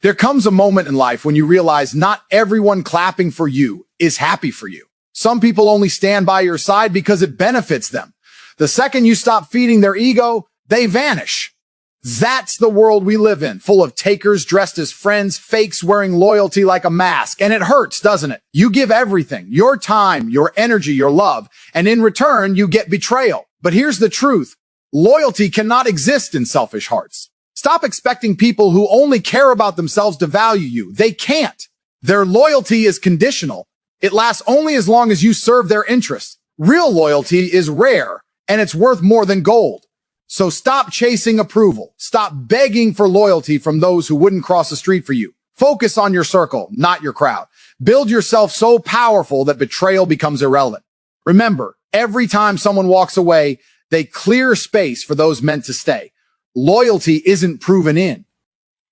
There comes a moment in life when you realize not everyone clapping for you is happy for you. Some people only stand by your side because it benefits them. The second you stop feeding their ego, they vanish. That's the world we live in, full of takers dressed as friends, fakes wearing loyalty like a mask. And it hurts, doesn't it? You give everything, your time, your energy, your love, and in return, you get betrayal. But here's the truth. Loyalty cannot exist in selfish hearts. Stop expecting people who only care about themselves to value you. They can't. Their loyalty is conditional. It lasts only as long as you serve their interests. Real loyalty is rare, and it's worth more than gold. So stop chasing approval. Stop begging for loyalty from those who wouldn't cross the street for you. Focus on your circle, not your crowd. Build yourself so powerful that betrayal becomes irrelevant. Remember, every time someone walks away, they clear space for those meant to stay. Loyalty isn't proven in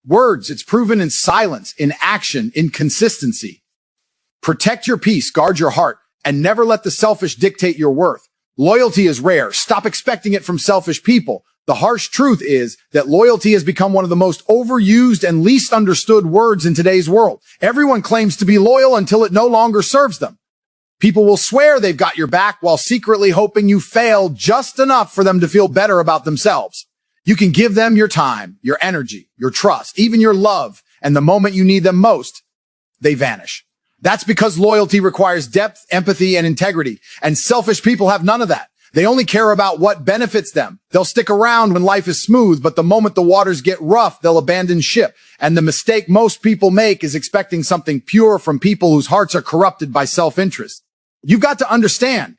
words. It's proven in silence, in action, in consistency. Protect your peace, guard your heart, and never let the selfish dictate your worth. Loyalty is rare. Stop expecting it from selfish people. The harsh truth is that loyalty has become one of the most overused and least understood words in today's world. Everyone claims to be loyal until it no longer serves them. People will swear they've got your back while secretly hoping you fail just enough for them to feel better about themselves. You can give them your time, your energy, your trust, even your love, and the moment you need them most, they vanish. That's because loyalty requires depth, empathy, and integrity, and selfish people have none of that. They only care about what benefits them. They'll stick around when life is smooth, but the moment the waters get rough, they'll abandon ship. And the mistake most people make is expecting something pure from people whose hearts are corrupted by self-interest. You've got to understand,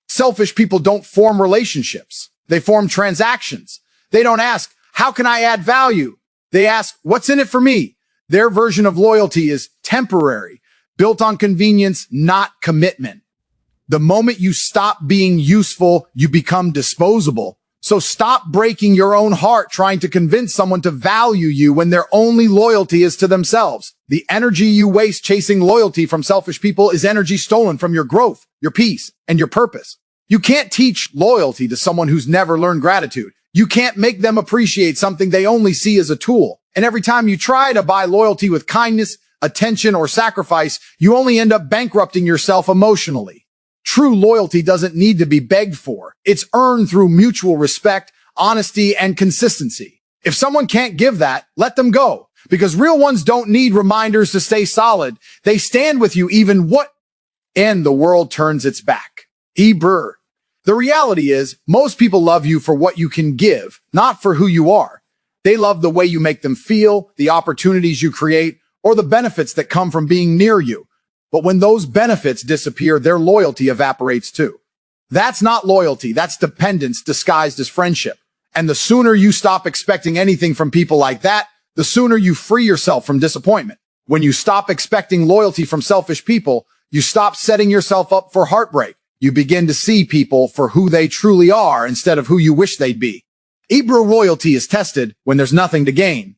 selfish people don't form relationships. They form transactions. They don't ask, how can I add value? They ask, what's in it for me? Their version of loyalty is temporary, built on convenience, not commitment. The moment you stop being useful, you become disposable. So stop breaking your own heart trying to convince someone to value you when their only loyalty is to themselves. The energy you waste chasing loyalty from selfish people is energy stolen from your growth, your peace, and your purpose. You can't teach loyalty to someone who's never learned gratitude. You can't make them appreciate something they only see as a tool. And every time you try to buy loyalty with kindness, attention, or sacrifice, you only end up bankrupting yourself emotionally. True loyalty doesn't need to be begged for. It's earned through mutual respect, honesty, and consistency. If someone can't give that, let them go. Because real ones don't need reminders to stay solid. They stand with you even and the world turns its back. Eber. The reality is, most people love you for what you can give, not for who you are. They love the way you make them feel, the opportunities you create, or the benefits that come from being near you. But when those benefits disappear, their loyalty evaporates too. That's not loyalty. That's dependence disguised as friendship. And the sooner you stop expecting anything from people like that, the sooner you free yourself from disappointment. When you stop expecting loyalty from selfish people, you stop setting yourself up for heartbreak. You begin to see people for who they truly are instead of who you wish they'd be. Ebro loyalty is tested when there's nothing to gain.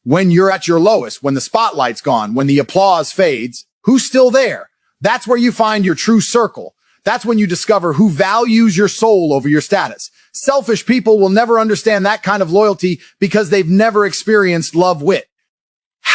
When you're at your lowest, when the spotlight's gone, when the applause fades, who's still there? That's where you find your true circle. That's when you discover who values your soul over your status. Selfish people will never understand that kind of loyalty because they've never experienced love with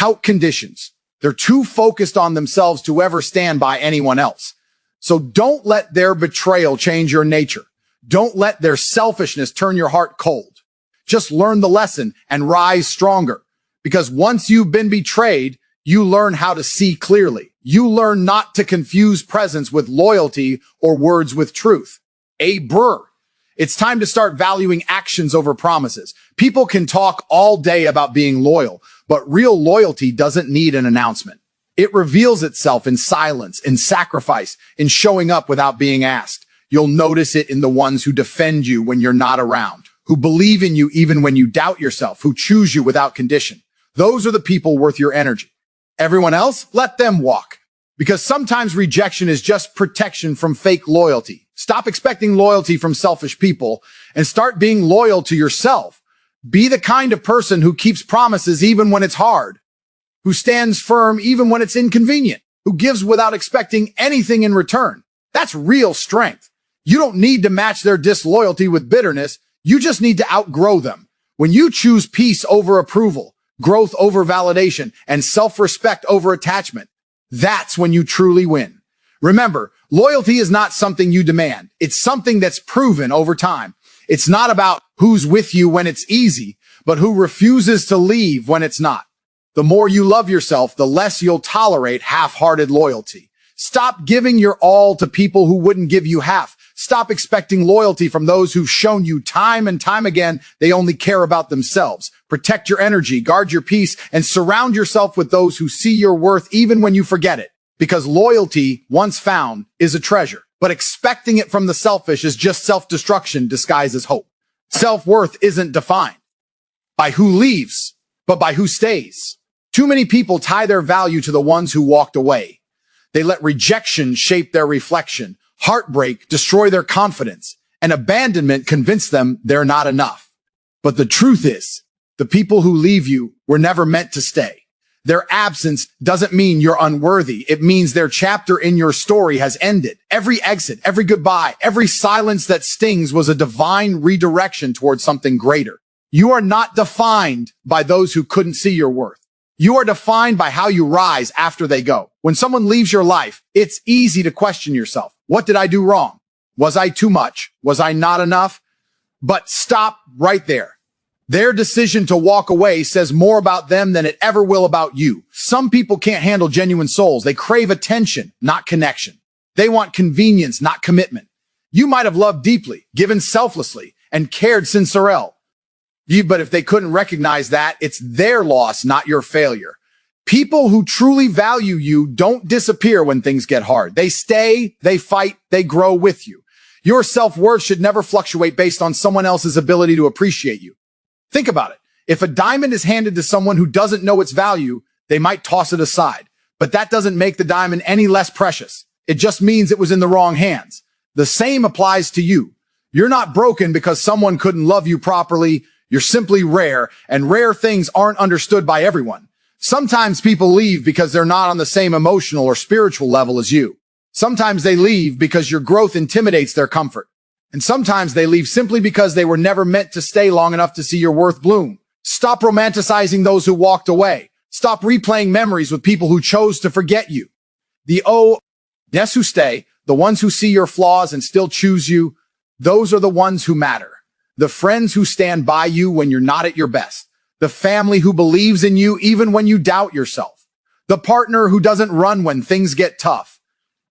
out conditions. They're too focused on themselves to ever stand by anyone else. So don't let their betrayal change your nature. Don't let their selfishness turn your heart cold. Just learn the lesson and rise stronger. Because once you've been betrayed, you learn how to see clearly. You learn not to confuse presence with loyalty or words with truth. It's time to start valuing actions over promises. People can talk all day about being loyal, but real loyalty doesn't need an announcement. It reveals itself in silence, in sacrifice, in showing up without being asked. You'll notice it in the ones who defend you when you're not around, who believe in you even when you doubt yourself, who choose you without condition. Those are the people worth your energy. Everyone else, let them walk. Because sometimes rejection is just protection from fake loyalty. Stop expecting loyalty from selfish people and start being loyal to yourself. Be the kind of person who keeps promises even when it's hard, who stands firm even when it's inconvenient, who gives without expecting anything in return. That's real strength. You don't need to match their disloyalty with bitterness. You just need to outgrow them. When you choose peace over approval, growth over validation, and self-respect over attachment. That's when you truly win. Remember, loyalty is not something you demand. It's something that's proven over time. It's not about who's with you when it's easy, but who refuses to leave when it's not. The more you love yourself, the less you'll tolerate half-hearted loyalty. Stop giving your all to people who wouldn't give you half. Stop expecting loyalty from those who've shown you time and time again they only care about themselves. Protect your energy, guard your peace, and surround yourself with those who see your worth even when you forget it. Because loyalty, once found, is a treasure. But expecting it from the selfish is just self-destruction disguised as hope. Self-worth isn't defined by who leaves, but by who stays. Too many people tie their value to the ones who walked away. They let rejection shape their reflection, heartbreak destroy their confidence, and abandonment convince them they're not enough. But the truth is, the people who leave you were never meant to stay. Their absence doesn't mean you're unworthy. It means their chapter in your story has ended. Every exit, every goodbye, every silence that stings was a divine redirection towards something greater. You are not defined by those who couldn't see your worth. You are defined by how you rise after they go. When someone leaves your life, it's easy to question yourself. What did I do wrong? Was I too much? Was I not enough? But stop right there. Their decision to walk away says more about them than it ever will about you. Some people can't handle genuine souls. They crave attention, not connection. They want convenience, not commitment. You might have loved deeply, given selflessly, and cared sincerely. But if they couldn't recognize that, it's their loss, not your failure. People who truly value you don't disappear when things get hard. They stay, they fight, they grow with you. Your self-worth should never fluctuate based on someone else's ability to appreciate you. Think about it. If a diamond is handed to someone who doesn't know its value, they might toss it aside. But that doesn't make the diamond any less precious. It just means it was in the wrong hands. The same applies to you. You're not broken because someone couldn't love you properly. You're simply rare, and rare things aren't understood by everyone. Sometimes people leave because they're not on the same emotional or spiritual level as you. Sometimes they leave because your growth intimidates their comfort. And sometimes they leave simply because they were never meant to stay long enough to see your worth bloom. Stop romanticizing those who walked away. Stop replaying memories with people who chose to forget you. Yes, who stay, the ones who see your flaws and still choose you, those are the ones who matter. The friends who stand by you when you're not at your best. The family who believes in you even when you doubt yourself. The partner who doesn't run when things get tough.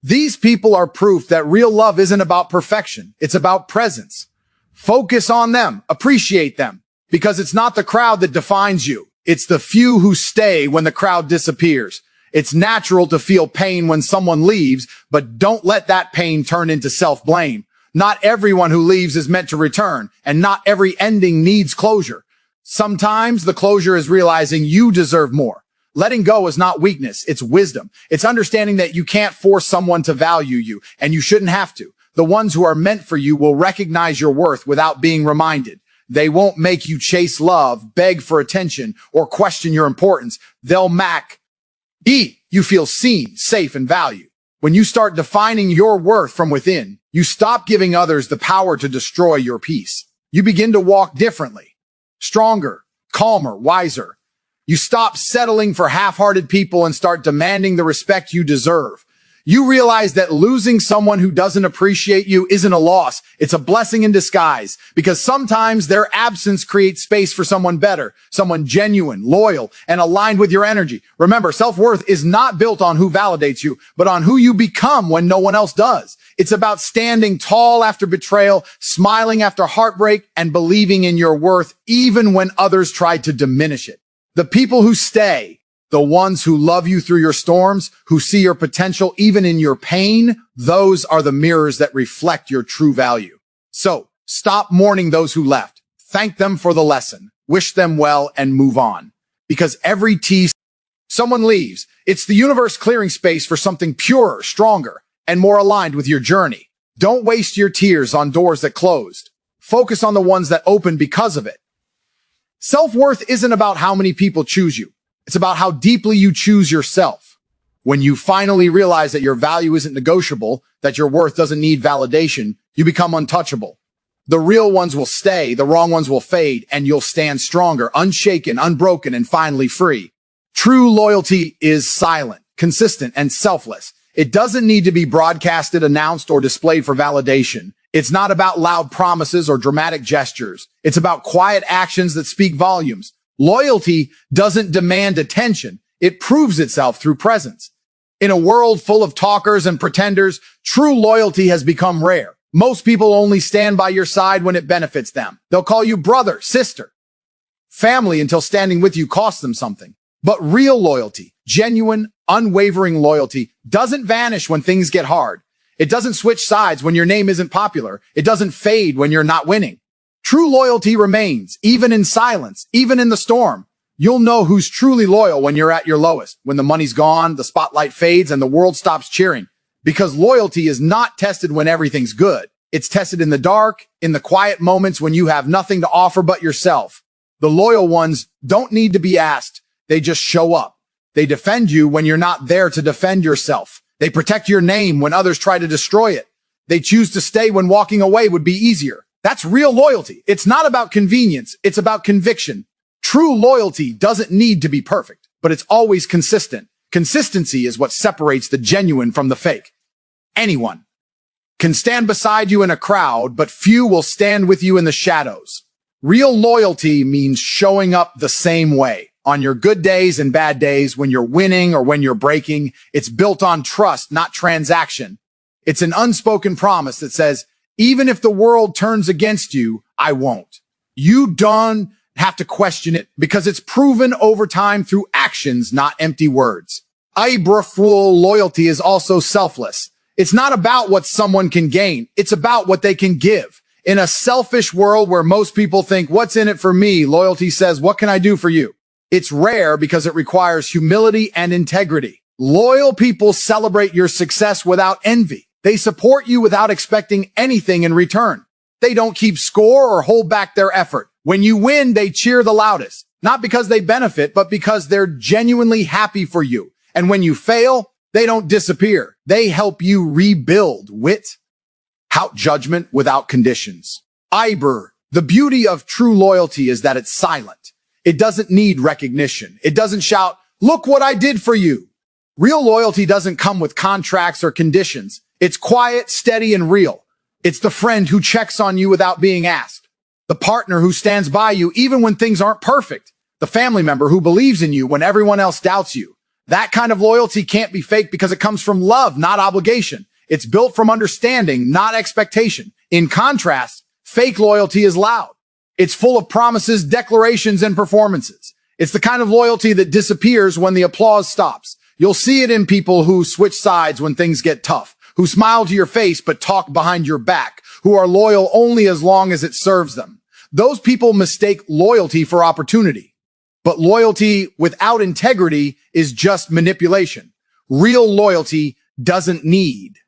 These people are proof that real love isn't about perfection. It's about presence. Focus on them. Appreciate them. Because it's not the crowd that defines you. It's the few who stay when the crowd disappears. It's natural to feel pain when someone leaves, but don't let that pain turn into self-blame. Not everyone who leaves is meant to return, and not every ending needs closure. Sometimes the closure is realizing you deserve more. Letting go is not weakness, it's wisdom. It's understanding that you can't force someone to value you, and you shouldn't have to. The ones who are meant for you will recognize your worth without being reminded. They won't make you chase love, beg for attention, or question your importance. They'll make you feel seen, safe, and valued. When you start defining your worth from within, you stop giving others the power to destroy your peace. You begin to walk differently, stronger, calmer, wiser. You stop settling for half-hearted people and start demanding the respect you deserve. You realize that losing someone who doesn't appreciate you isn't a loss. It's a blessing in disguise, because sometimes their absence creates space for someone better, someone genuine, loyal, and aligned with your energy. Remember, self-worth is not built on who validates you, but on who you become when no one else does. It's about standing tall after betrayal, smiling after heartbreak, and believing in your worth even when others try to diminish it. The people who stay, the ones who love you through your storms, who see your potential even in your pain, those are the mirrors that reflect your true value. So stop mourning those who left. Thank them for the lesson. Wish them well and move on. Because every someone leaves, it's the universe clearing space for something purer, stronger, and more aligned with your journey. Don't waste your tears on doors that closed. Focus on the ones that opened because of it. Self-worth isn't about how many people choose you. It's about how deeply you choose yourself. When you finally realize that your value isn't negotiable, that your worth doesn't need validation, you become untouchable. The real ones will stay, the wrong ones will fade, and you'll stand stronger, unshaken, unbroken, and finally free. True loyalty is silent, consistent, and selfless. It doesn't need to be broadcasted, announced, or displayed for validation. It's not about loud promises or dramatic gestures. It's about quiet actions that speak volumes. Loyalty doesn't demand attention. It proves itself through presence. In a world full of talkers and pretenders, true loyalty has become rare. Most people only stand by your side when it benefits them. They'll call you brother, sister, family until standing with you costs them something. But real loyalty, genuine, unwavering loyalty, doesn't vanish when things get hard. It doesn't switch sides when your name isn't popular. It doesn't fade when you're not winning. True loyalty remains, even in silence, even in the storm. You'll know who's truly loyal when you're at your lowest, when the money's gone, the spotlight fades, and the world stops cheering. Because loyalty is not tested when everything's good. It's tested in the dark, in the quiet moments when you have nothing to offer but yourself. The loyal ones don't need to be asked. They just show up. They defend you when you're not there to defend yourself. They protect your name when others try to destroy it. They choose to stay when walking away would be easier. That's real loyalty. It's not about convenience. It's about conviction. True loyalty doesn't need to be perfect, but it's always consistent. Consistency is what separates the genuine from the fake. Anyone can stand beside you in a crowd, but few will stand with you in the shadows. Real loyalty means showing up the same way. On your good days and bad days, when you're winning or when you're breaking, it's built on trust, not transaction. It's an unspoken promise that says, even if the world turns against you, I won't. You don't have to question it because it's proven over time through actions, not empty words. Full loyalty is also selfless. It's not about what someone can gain. It's about what they can give. In a selfish world where most people think, what's in it for me? Loyalty says, what can I do for you? It's rare because it requires humility and integrity. Loyal people celebrate your success without envy. They support you without expecting anything in return. They don't keep score or hold back their effort. When you win, they cheer the loudest, not because they benefit, but because they're genuinely happy for you. And when you fail, they don't disappear. They help you rebuild without judgment, without conditions. The beauty of true loyalty is that it's silent. It doesn't need recognition. It doesn't shout, look what I did for you. Real loyalty doesn't come with contracts or conditions. It's quiet, steady, and real. It's the friend who checks on you without being asked. The partner who stands by you even when things aren't perfect. The family member who believes in you when everyone else doubts you. That kind of loyalty can't be fake because it comes from love, not obligation. It's built from understanding, not expectation. In contrast, fake loyalty is loud. It's full of promises, declarations, and performances. It's the kind of loyalty that disappears when the applause stops. You'll see it in people who switch sides when things get tough, who smile to your face but talk behind your back, who are loyal only as long as it serves them. Those people mistake loyalty for opportunity. But loyalty without integrity is just manipulation. Real loyalty doesn't need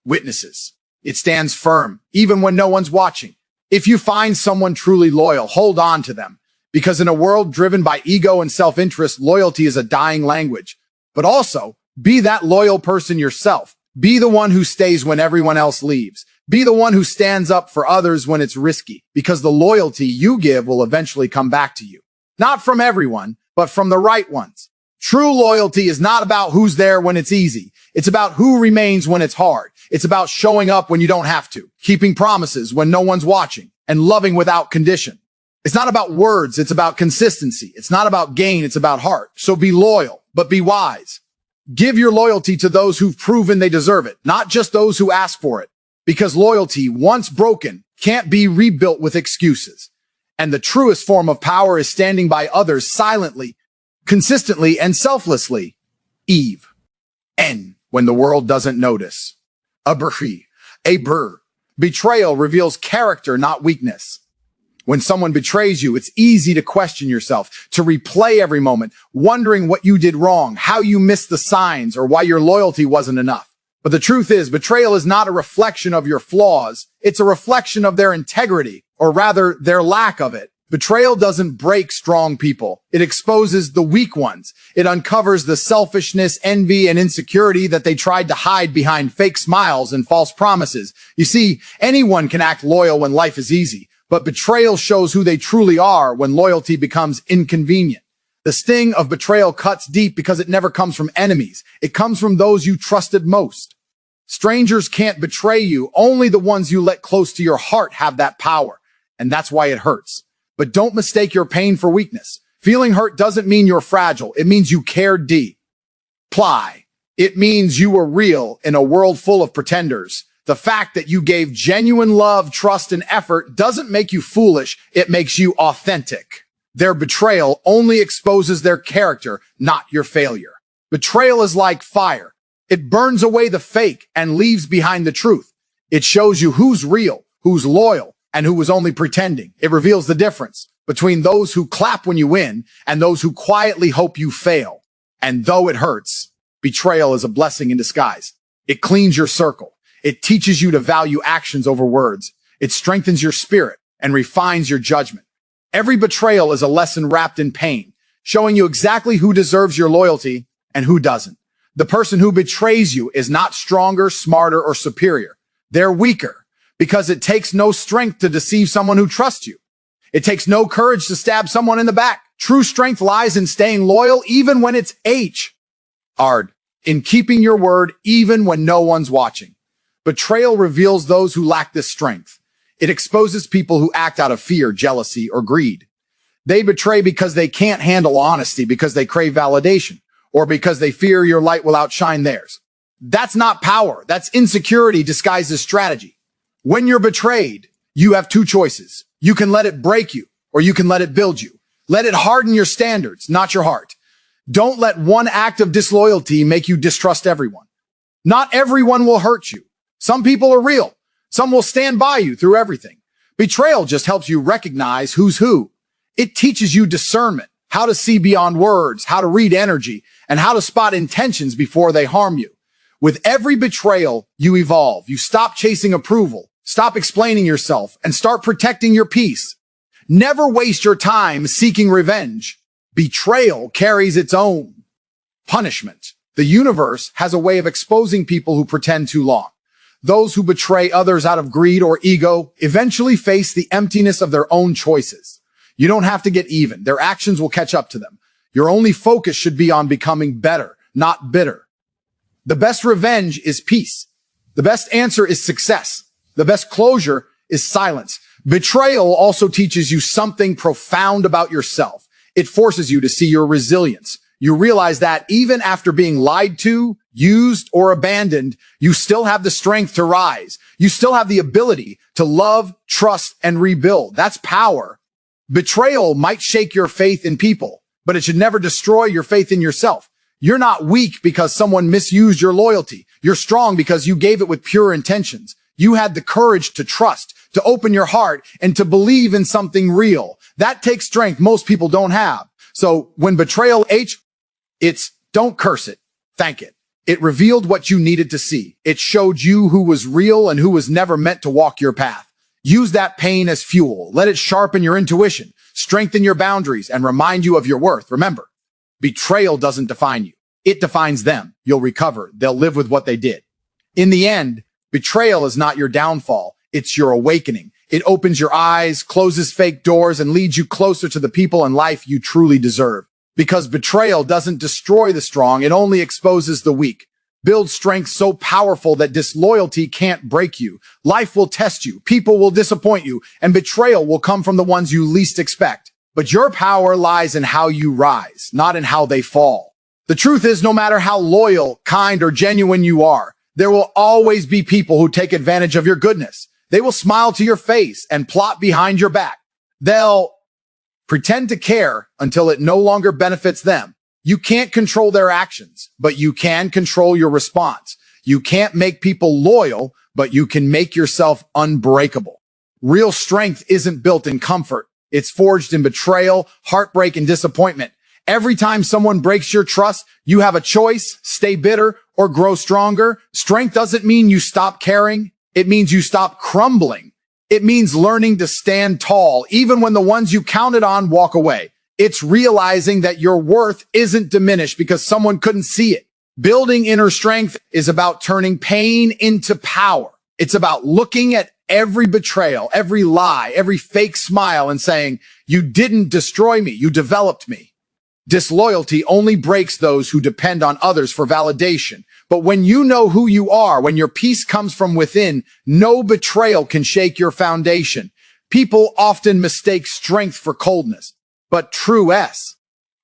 witnesses. It stands firm, even when no one's watching. If you find someone truly loyal, hold on to them. Because in a world driven by ego and self-interest, loyalty is a dying language. But also, be that loyal person yourself. Be the one who stays when everyone else leaves. Be the one who stands up for others when it's risky. Because the loyalty you give will eventually come back to you. Not from everyone, but from the right ones. True loyalty is not about who's there when it's easy. It's about who remains when it's hard. It's about showing up when you don't have to, keeping promises when no one's watching, and loving without condition. It's not about words. It's about consistency. It's not about gain. It's about heart. So be loyal, but be wise. Give your loyalty to those who've proven they deserve it, not just those who ask for it. Because loyalty, once broken, can't be rebuilt with excuses. And the truest form of power is standing by others silently, consistently, and selflessly. When the world doesn't notice. Betrayal reveals character, not weakness. When someone betrays you, it's easy to question yourself, to replay every moment, wondering what you did wrong, how you missed the signs, or why your loyalty wasn't enough. But the truth is, betrayal is not a reflection of your flaws. It's a reflection of their integrity, or rather, their lack of it. Betrayal doesn't break strong people. It exposes the weak ones. It uncovers the selfishness, envy, and insecurity that they tried to hide behind fake smiles and false promises. You see, anyone can act loyal when life is easy, but betrayal shows who they truly are when loyalty becomes inconvenient. The sting of betrayal cuts deep because it never comes from enemies. It comes from those you trusted most. Strangers can't betray you. Only the ones you let close to your heart have that power. And that's why it hurts. But don't mistake your pain for weakness. Feeling hurt doesn't mean you're fragile. It means you cared deep. It means you were real in a world full of pretenders. The fact that you gave genuine love, trust, and effort doesn't make you foolish. It makes you authentic. Their betrayal only exposes their character, not your failure. Betrayal is like fire. It burns away the fake and leaves behind the truth. It shows you who's real, who's loyal, and who was only pretending. It reveals the difference between those who clap when you win and those who quietly hope you fail. And though it hurts, betrayal is a blessing in disguise. It cleans your circle. It teaches you to value actions over words. It strengthens your spirit and refines your judgment. Every betrayal is a lesson wrapped in pain, showing you exactly who deserves your loyalty and who doesn't. The person who betrays you is not stronger, smarter, or superior. They're weaker because it takes no strength to deceive someone who trusts you. It takes no courage to stab someone in the back. True strength lies in staying loyal even when it's hard, in keeping your word even when no one's watching. Betrayal reveals those who lack this strength. It exposes people who act out of fear, jealousy, or greed. They betray because they can't handle honesty, because they crave validation, or because they fear your light will outshine theirs. That's not power. That's insecurity disguised as strategy. When you're betrayed, you have two choices. You can let it break you, or you can let it build you. Let it harden your standards, not your heart. Don't let one act of disloyalty make you distrust everyone. Not everyone will hurt you. Some people are real. Some will stand by you through everything. Betrayal just helps you recognize who's who. It teaches you discernment, how to see beyond words, how to read energy, and how to spot intentions before they harm you. With every betrayal, you evolve. You stop chasing approval, stop explaining yourself, and start protecting your peace. Never waste your time seeking revenge. Betrayal carries its own punishment. The universe has a way of exposing people who pretend too long. Those who betray others out of greed or ego eventually face the emptiness of their own choices. You don't have to get even. Their actions will catch up to them. Your only focus should be on becoming better, not bitter. The best revenge is peace. The best answer is success. The best closure is silence. Betrayal also teaches you something profound about yourself. It forces you to see your resilience. You realize that even after being lied to, used, or abandoned, you still have the strength to rise. You still have the ability to love, trust, and rebuild. That's power. Betrayal might shake your faith in people, but it should never destroy your faith in yourself. You're not weak because someone misused your loyalty. You're strong because you gave it with pure intentions. You had the courage to trust, to open your heart, and to believe in something real. That takes strength most people don't have. So when betrayal it's don't curse it, thank it. It revealed what you needed to see. It showed you who was real and who was never meant to walk your path. Use that pain as fuel. Let it sharpen your intuition, strengthen your boundaries, and remind you of your worth. Remember, betrayal doesn't define you. It defines them. You'll recover. They'll live with what they did. In the end, betrayal is not your downfall. It's your awakening. It opens your eyes, closes fake doors, and leads you closer to the people and life you truly deserve. Because betrayal doesn't destroy the strong, it only exposes the weak. Build strength so powerful that disloyalty can't break you. Life will test you, people will disappoint you, and betrayal will come from the ones you least expect. But your power lies in how you rise, not in how they fall. The truth is, no matter how loyal, kind, or genuine you are, there will always be people who take advantage of your goodness. They will smile to your face and plot behind your back. They'll pretend to care until it no longer benefits them. You can't control their actions, but you can control your response. You can't make people loyal, but you can make yourself unbreakable. Real strength isn't built in comfort. It's forged in betrayal, heartbreak, and disappointment. Every time someone breaks your trust, you have a choice: stay bitter or grow stronger. Strength doesn't mean you stop caring. It means you stop crumbling. It means learning to stand tall, even when the ones you counted on walk away. It's realizing that your worth isn't diminished because someone couldn't see it. Building inner strength is about turning pain into power. It's about looking at every betrayal, every lie, every fake smile and saying, you didn't destroy me, you developed me. Disloyalty only breaks those who depend on others for validation. But when you know who you are, when your peace comes from within, no betrayal can shake your foundation. People often mistake strength for coldness, but true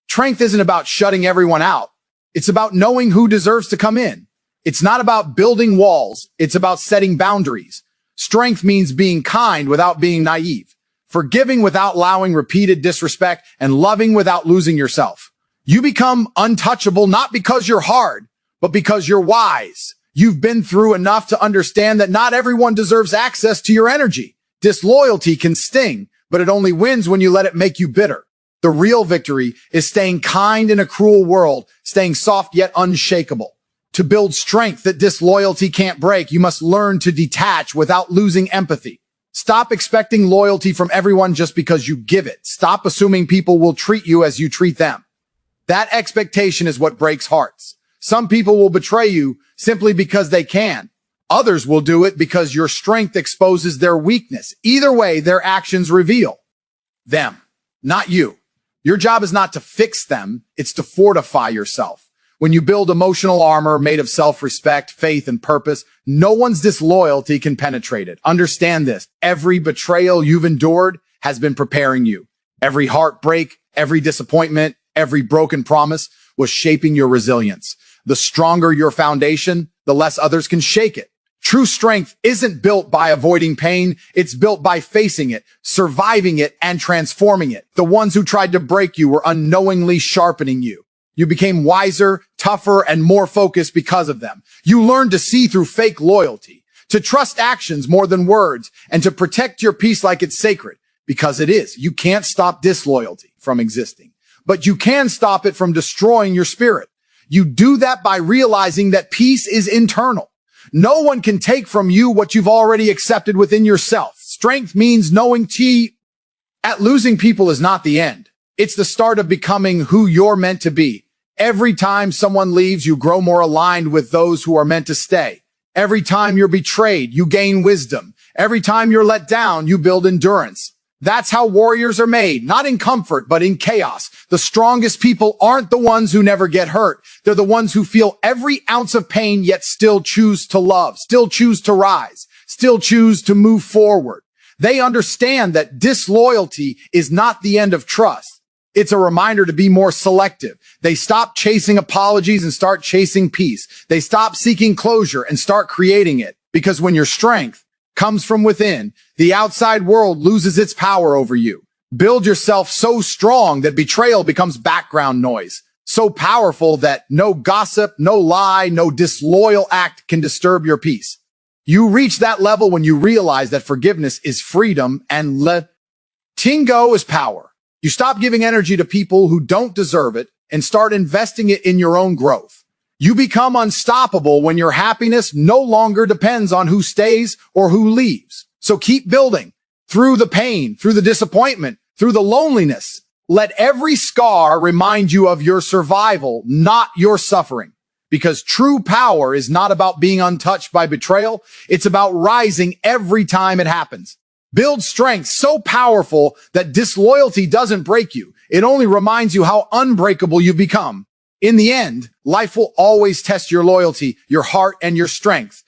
strength isn't about shutting everyone out. It's about knowing who deserves to come in. It's not about building walls. It's about setting boundaries. Strength means being kind without being naive, forgiving without allowing repeated disrespect, and loving without losing yourself. You become untouchable not because you're hard, but because you're wise. You've been through enough to understand that not everyone deserves access to your energy. Disloyalty can sting, but it only wins when you let it make you bitter. The real victory is staying kind in a cruel world, staying soft yet unshakable. To build strength that disloyalty can't break, you must learn to detach without losing empathy. Stop expecting loyalty from everyone just because you give it. Stop assuming people will treat you as you treat them. That expectation is what breaks hearts. Some people will betray you simply because they can. Others will do it because your strength exposes their weakness. Either way, their actions reveal them, not you. Your job is not to fix them, it's to fortify yourself. When you build emotional armor made of self-respect, faith, and purpose, no one's disloyalty can penetrate it. Understand this. Every betrayal you've endured has been preparing you. Every heartbreak, every disappointment, every broken promise was shaping your resilience. The stronger your foundation, the less others can shake it. True strength isn't built by avoiding pain. It's built by facing it, surviving it, and transforming it. The ones who tried to break you were unknowingly sharpening you. You became wiser, tougher, and more focused because of them. You learned to see through fake loyalty, to trust actions more than words, and to protect your peace like it's sacred, because it is. You can't stop disloyalty from existing, but you can stop it from destroying your spirit. You do that by realizing that peace is internal. No one can take from you what you've already accepted within yourself. Strength means knowing at losing people is not the end. It's the start of becoming who you're meant to be. Every time someone leaves, you grow more aligned with those who are meant to stay. Every time you're betrayed, you gain wisdom. Every time you're let down, you build endurance. That's how warriors are made, not in comfort, but in chaos. The strongest people aren't the ones who never get hurt. They're the ones who feel every ounce of pain, yet still choose to love, still choose to rise, still choose to move forward. They understand that disloyalty is not the end of trust. It's a reminder to be more selective. They stop chasing apologies and start chasing peace. They stop seeking closure and start creating it. Because when your strength comes from within, the outside world loses its power over you. Build yourself so strong that betrayal becomes background noise. So powerful that no gossip, no lie, no disloyal act can disturb your peace. You reach that level when you realize that forgiveness is freedom and letting go is power. You stop giving energy to people who don't deserve it and start investing it in your own growth. You become unstoppable when your happiness no longer depends on who stays or who leaves. So keep building through the pain, through the disappointment, through the loneliness. Let every scar remind you of your survival, not your suffering. Because true power is not about being untouched by betrayal. It's about rising every time it happens. Build strength so powerful that disloyalty doesn't break you. It only reminds you how unbreakable you've become. In the end, life will always test your loyalty, your heart, and your strength.